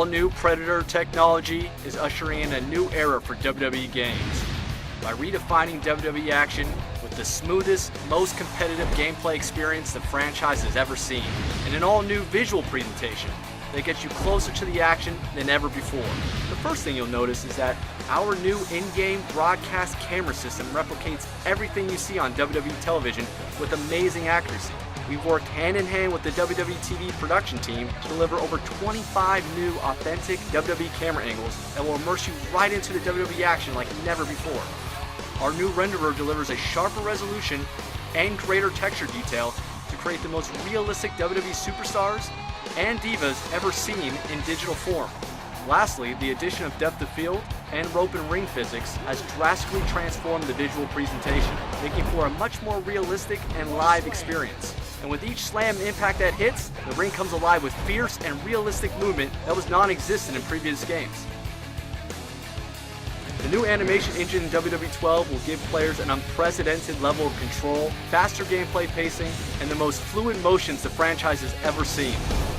all-new Predator technology is ushering in a new era for WWE games by redefining WWE action with the smoothest, most competitive gameplay experience the franchise has ever seen, and an all-new visual presentation that gets you closer to the action than ever before. The first thing you'll notice is that our new in-game broadcast camera system replicates everything you see on WWE television with amazing accuracy. We've worked hand-in-hand with the WWE TV production team to deliver over 25 new authentic WWE camera angles that will immerse you right into the WWE action like never before. Our new renderer delivers a sharper resolution and greater texture detail to create the most realistic WWE superstars and divas ever seen in digital form. Lastly, the addition of depth of field and rope and ring physics has drastically transformed the visual presentation, making for a much more realistic and live experience. And with each slam impact that hits, the ring comes alive with fierce and realistic movement that was non-existent in previous games. The new animation engine in WWE 12 will give players an unprecedented level of control, faster gameplay pacing, and the most fluid motions the franchise has ever seen.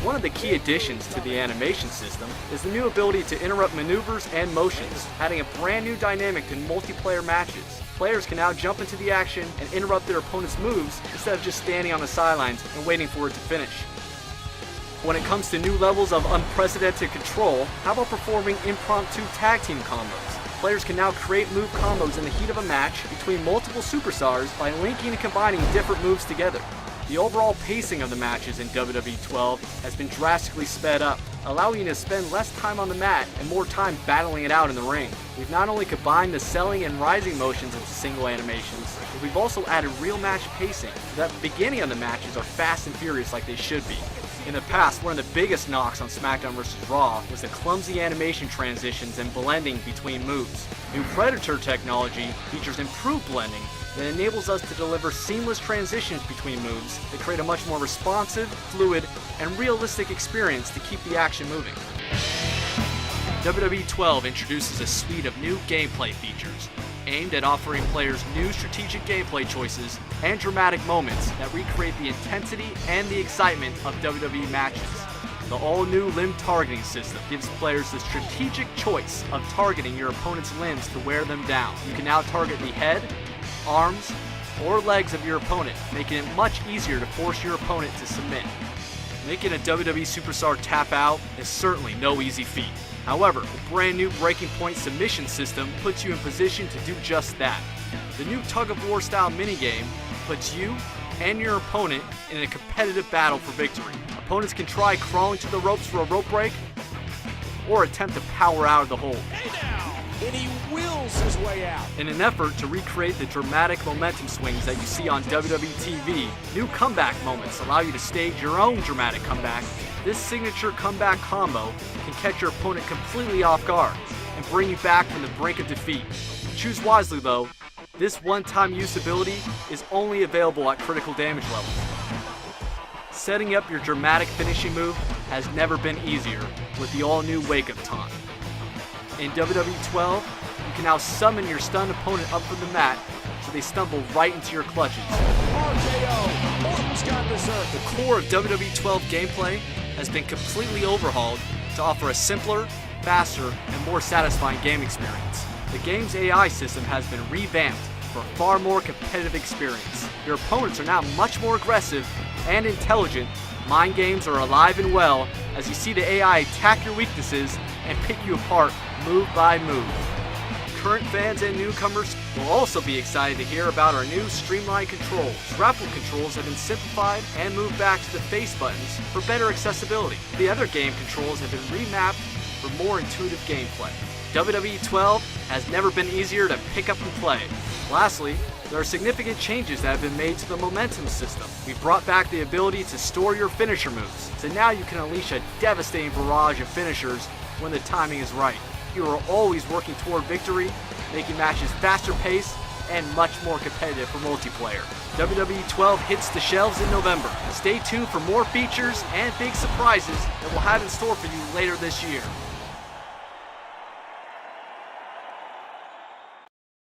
One of the key additions to the animation system is the new ability to interrupt maneuvers and motions, adding a brand new dynamic in multiplayer matches. Players can now jump into the action and interrupt their opponent's moves instead of just standing on the sidelines and waiting for it to finish. When it comes to new levels of unprecedented control, how about performing impromptu tag team combos? Players can now create move combos in the heat of a match between multiple superstars by linking and combining different moves together. The overall pacing of the matches in WWE 12 has been drastically sped up, allowing you to spend less time on the mat and more time battling it out in the ring. We've not only combined the selling and rising motions into single animations, but we've also added real match pacing, so that the beginning of the matches are fast and furious like they should be. In the past, one of the biggest knocks on SmackDown vs. Raw was the clumsy animation transitions and blending between moves. New Predator technology features improved blending that enables us to deliver seamless transitions between moves that create a much more responsive, fluid, and realistic experience to keep the action moving. WWE 12 introduces a suite of new gameplay features aimed at offering players new strategic gameplay choices and dramatic moments that recreate the intensity and the excitement of WWE matches. The all-new limb targeting system gives players the strategic choice of targeting your opponent's limbs to wear them down. You can now target the head, arms, or legs of your opponent, making it much easier to force your opponent to submit. Making a WWE superstar tap out is certainly no easy feat. However, the brand new Breaking Point submission system puts you in position to do just that. The new tug-of-war style minigame puts you and your opponent in a competitive battle for victory. Opponents can try crawling to the ropes for a rope break, or attempt to power out of the hold. And he wills his way out. In an effort to recreate the dramatic momentum swings that you see on WWE TV, new comeback moments allow you to stage your own dramatic comeback. This signature comeback combo can catch your opponent completely off guard and bring you back from the brink of defeat. Choose wisely though, this one-time use ability is only available at critical damage levels. Setting up your dramatic finishing move has never been easier with the all-new Wake-Up Taunt. In WWE 12, you can now summon your stunned opponent up from the mat so they stumble right into your clutches. RKO, Orton's got dessert. The core of WWE 12 gameplay has been completely overhauled to offer a simpler, faster, and more satisfying game experience. The game's AI system has been revamped for a far more competitive experience. Your opponents are now much more aggressive and intelligent. Mind games are alive and well as you see the AI attack your weaknesses and pick you apart move by move. Current fans and newcomers will also be excited to hear about our new streamlined controls. Grapple controls have been simplified and moved back to the face buttons for better accessibility. The other game controls have been remapped for more intuitive gameplay. WWE 12 has never been easier to pick up and play. Lastly, there are significant changes that have been made to the momentum system. We brought back the ability to store your finisher moves, so now you can unleash a devastating barrage of finishers when the timing is right. You are always working toward victory, making matches faster paced and much more competitive for multiplayer. WWE 12 hits the shelves in November. Stay tuned for more features and big surprises that we'll have in store for you later this year.